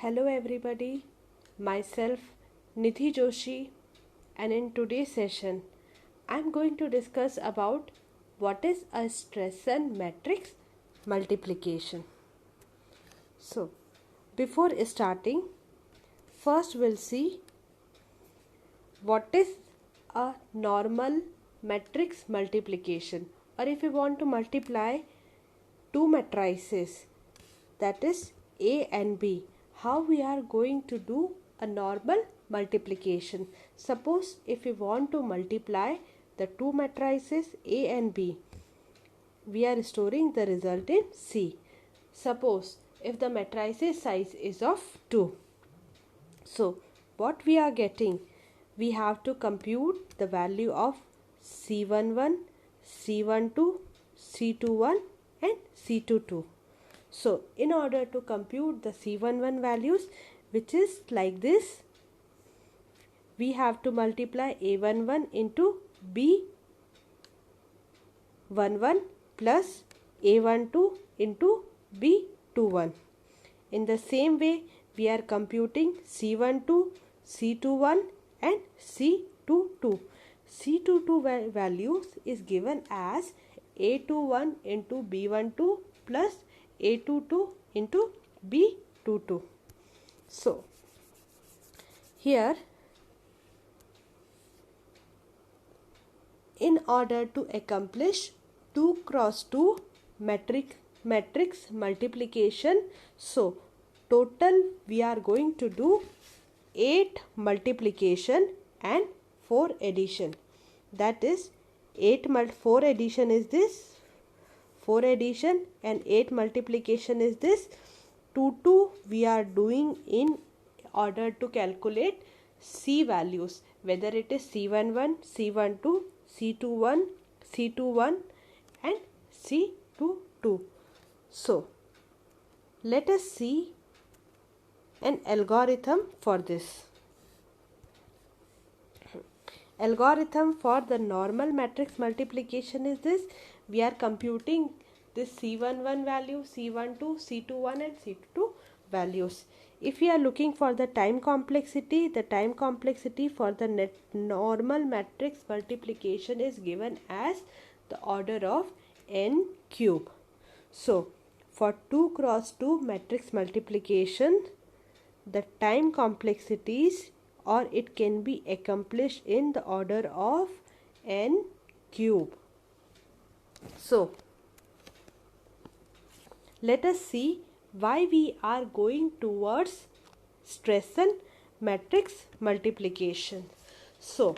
Hello everybody, myself Nidhi Joshi, and in today's session I'm going to discuss about what is a Stressen matrix multiplication. So, before starting, first we'll see what is a normal matrix multiplication, or if you want to multiply two matrices, that is A and B, how we are going to do a normal multiplication. Suppose if we want to multiply the two matrices A and B, we are storing the result in C. Suppose if the matrices size is of 2. So what we are getting, we have to compute the value of C11, C12, C21 and C22. So in order to compute the C11 values, which is like this, we have to multiply A11 into B11 plus A12 into B21. In the same way, we are computing C12, C21 and C22. C22 values is given as A21 into B12 plus A22 into B22. So, here in order to accomplish 2 cross 2 matrix multiplication, so total we are going to do 8 multiplication and 4 addition. That is 4 addition is this, 4 addition and 8 multiplication is this. 2 we are doing in order to calculate C values, whether it is C11, C12, C21, C21 and C22. So let us see an algorithm for this. Algorithm for the normal matrix multiplication is this. We are computing this C11 value, C12, C21 and C22 values. If we are looking for the time complexity for the normal matrix multiplication is given as the order of n cube. So for 2 cross 2 matrix multiplication, the time complexities, or it can be accomplished in the order of n cube. So let us see why we are going towards Stressen matrix multiplication. So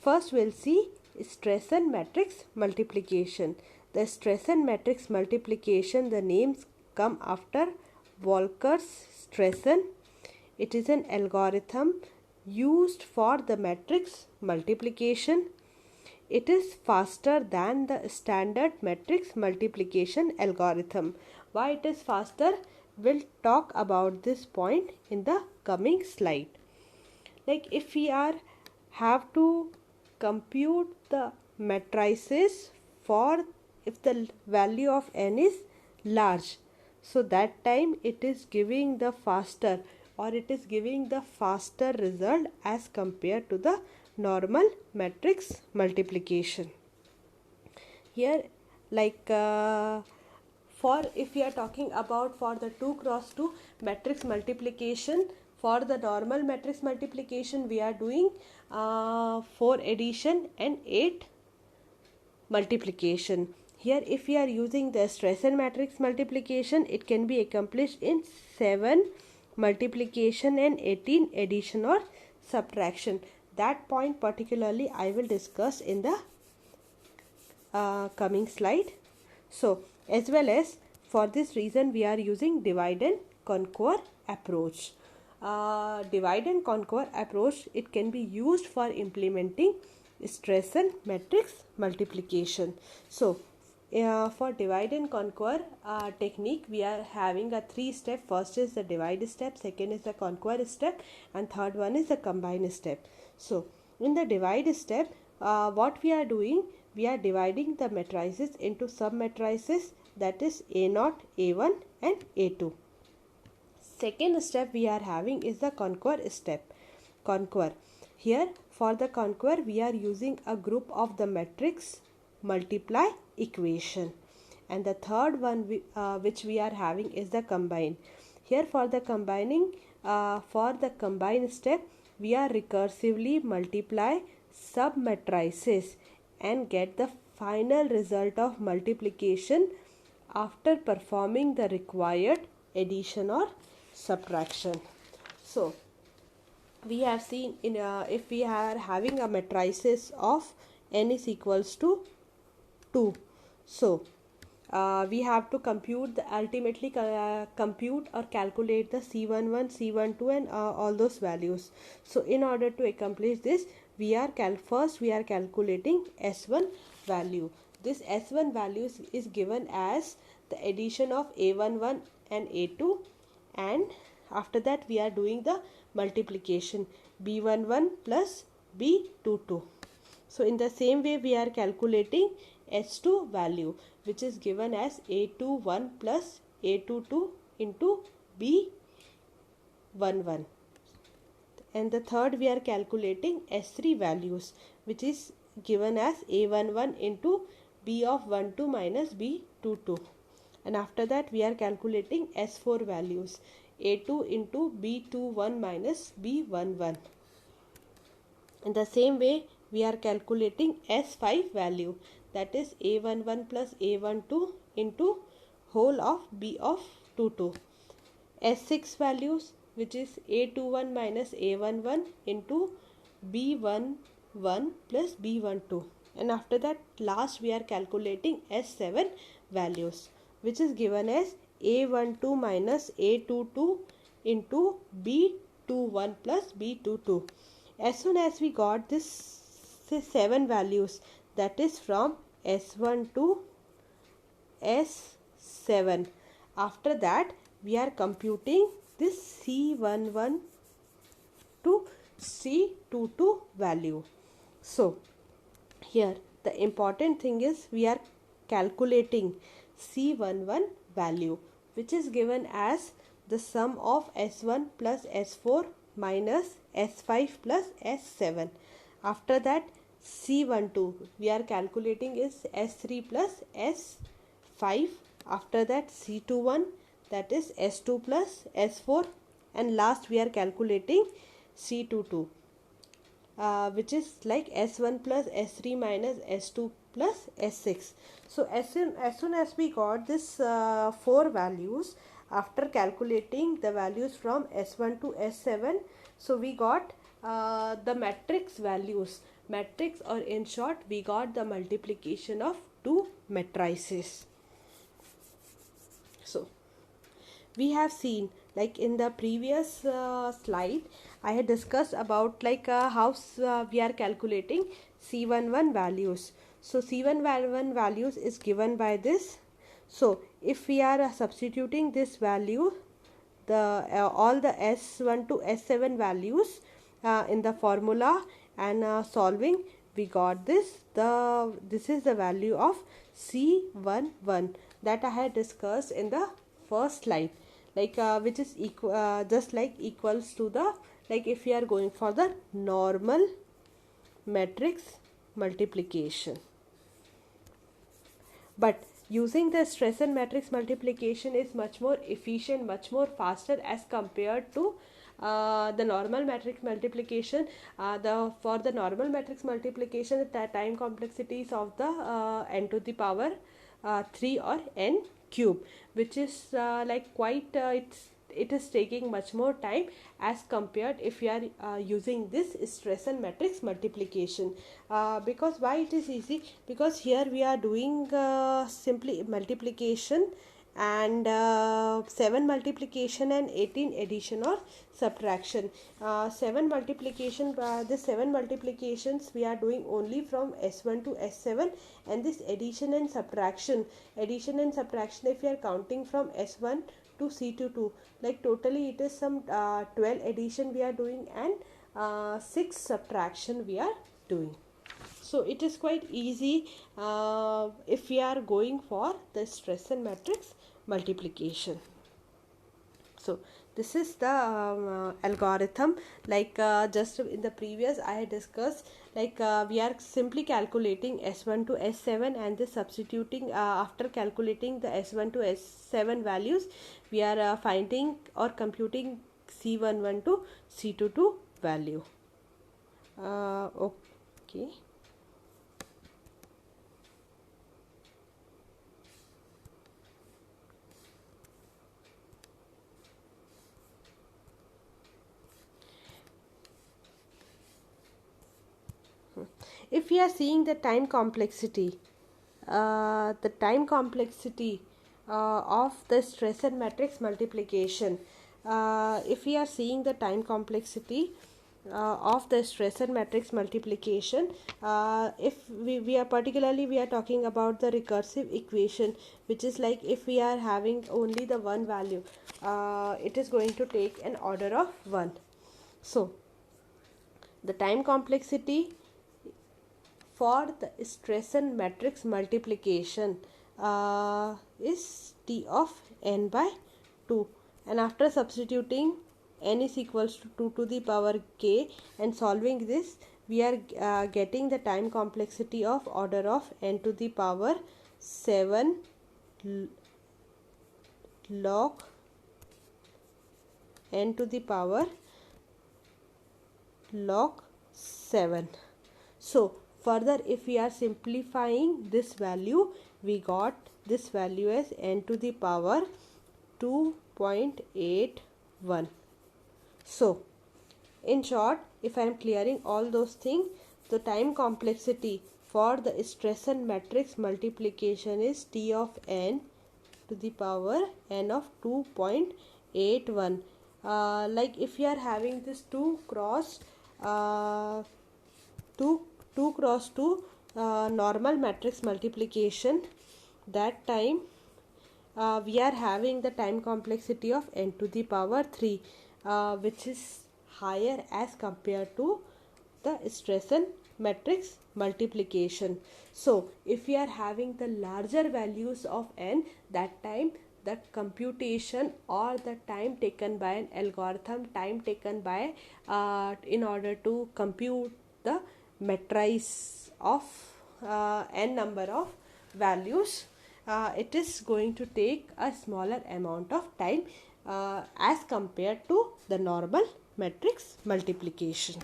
first we'll see Stressen matrix multiplication. The Stressen matrix multiplication, the names come after Volcker-Stressen. It is an algorithm used for the matrix multiplication. It is faster than the standard matrix multiplication algorithm. Why it is faster? We'll talk about this point in the coming slide. Like if we have to compute the matrices for if the value of n is large, so that time it is giving the faster, or it is giving the faster result as compared to the normal matrix multiplication. Here for if we are talking about for the 2 cross 2 matrix multiplication, for the normal matrix multiplication we are doing 4 addition and 8 multiplication. Here if we are using the Stressen matrix multiplication, it can be accomplished in 7 multiplication and 18 addition or subtraction. That point particularly I will discuss in the coming slide. So as well as for this reason we are using divide and conquer approach. Divide and conquer approach, it can be used for implementing Stressen matrix multiplication. So for divide and conquer technique, we are having a 3 step. First is the divide step, second is the conquer step, and third one is the combine step. So in the divide step, what we are doing, we are dividing the matrices into sub matrices, that is A0, A1 and A2. Second step we are having is the conquer step. Conquer. Here for the conquer we are using a group of the matrix multiply equation. And the third one which we are having is the combine. Here for the combining, for the combine step we are recursively multiply sub matrices and get the final result of multiplication after performing the required addition or subtraction. So we have seen in if we are having a matrices of n is equals to 2, so we have to compute the ultimately compute or calculate the C11, C12 and all those values. So in order to accomplish this we are first we are calculating S1 value. This S1 value is given as the addition of A11 and A2, and after that we are doing the multiplication B11 plus B22. So in the same way we are calculating S2 value, which is given as A21 plus A22 into B11. And the third we are calculating S3 values, which is given as A11 into B of 12 minus B22. And after that we are calculating S4 values, A2 into B21 minus B11. In the same way we are calculating S5 value, that is A11 plus A12 into whole of B of 22. S6 values, which is A21 minus A11 into B11 plus B12. And after that last we are calculating S7 values, which is given as A12 minus A22 into B21 plus B22. As soon as we got this 7 values, that is from S1 to S7, after that we are computing this C11 to C22 value. So here the important thing is we are calculating C11 value, which is given as the sum of S1 plus S4 minus S5 plus S7. After that C12 we are calculating is S3 plus S5. After that C21, that is S2 plus S4, and last we are calculating C22, which is like S1 plus S3 minus S2 plus S6. So as soon as we got this 4 values, after calculating the values from S1 to S7, so we got the matrix values, matrix, or in short we got the multiplication of two matrices. So we have seen, like in the previous slide I had discussed about like how we are calculating C11 values. So C11 values is given by this. So if we are substituting this value, the all the S1 to S7 values in the formula and solving, we got this. This is the value of C11 that I had discussed in the first slide, like which is equal just like equals to the, like if we are going for the normal matrix multiplication. But using the Stressen matrix multiplication is much more efficient, much more faster as compared to the normal matrix multiplication. For the normal matrix multiplication, the time complexities of the n to the power 3 or n cube, which is like quite it is taking much more time as compared if you are using this Stressen matrix multiplication. Because why it is easy? Because here we are doing simply multiplication and 7 multiplication and 18 addition or subtraction. 7 multiplication, the 7 multiplications we are doing only from S1 to S7, and this addition and subtraction if we are counting from S1 to C22, like totally it is some 12 addition we are doing and 6 subtraction we are doing. So it is quite easy if we are going for the Stressen matrix multiplication. So this is the algorithm. Like just in the previous I had discussed, like we are simply calculating S1 to S7, and this substituting after calculating the S1 to S7 values, we are finding or computing C11 to C22 value. Okay. If we are seeing the time complexity of the Streisand matrix multiplication, if we are seeing the time complexity of the Streisand matrix multiplication, if we are particularly we are talking about the recursive equation, which is like if we are having only the one value, it is going to take an order of 1. So the time complexity for the Streisand matrix multiplication is T of n by 2, and after substituting n is equals to 2 to the power k and solving this, we are getting the time complexity of order of n to the power 7 log n to the power log 7. So further, if we are simplifying this value, we got this value as n to the power 2.81. So in short, if I am clearing all those things, the time complexity for the Streisand matrix multiplication is T of n to the power n of 2.81. Like if you are having this 2 cross 2 cross 2 normal matrix multiplication, that time we are having the time complexity of n to the power 3, which is higher as compared to the Streisand matrix multiplication. So if we are having the larger values of n, that time the computation or the time taken by an algorithm, time taken by in order to compute the matrice of n number of values, it is going to take a smaller amount of time as compared to the normal matrix multiplication.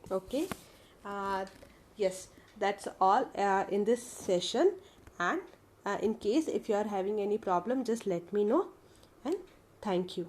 Okay. Yes, that's all in this session, and in case if you are having any problem, just let me know, and thank you.